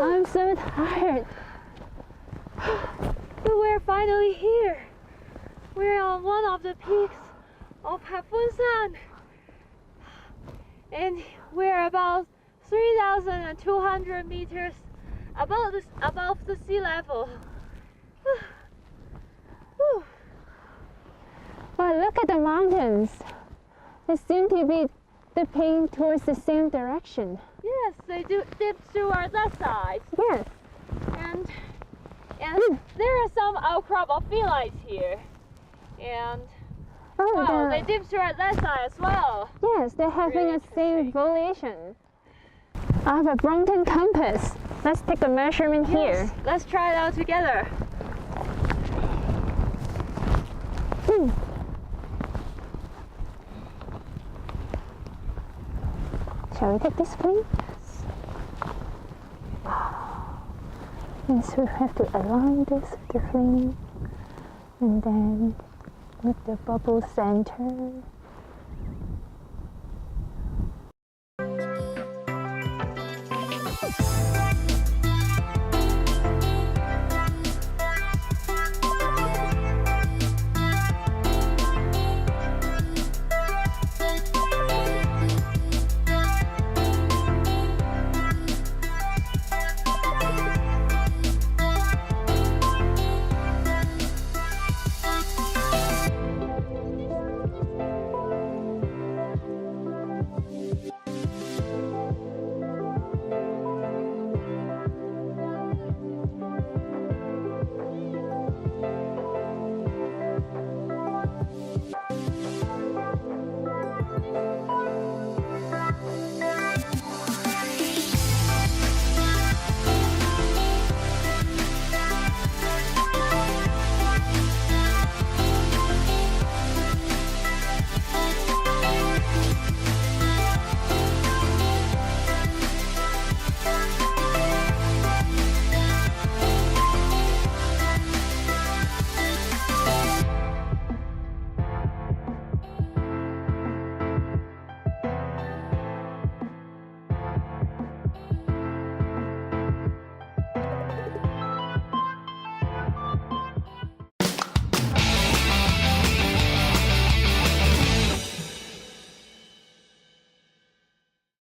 I'm so tired. But we're finally here. We're on one of the peaks of Hehuanshan. And we're about 3,200 meters above the sea level. But look at the mountains. They seem to be dipping towards the same direction. Yes, they do dip toward that side. Yes. And there are some outcrop of phyllites here. And they dip toward that side as well. Yes, they're having Really the same variation. I have a broken compass. Let's take the measurement here. Let's try it out together. Shall we take this plane? Yes, we have to align this with the flame and then with the bubble center.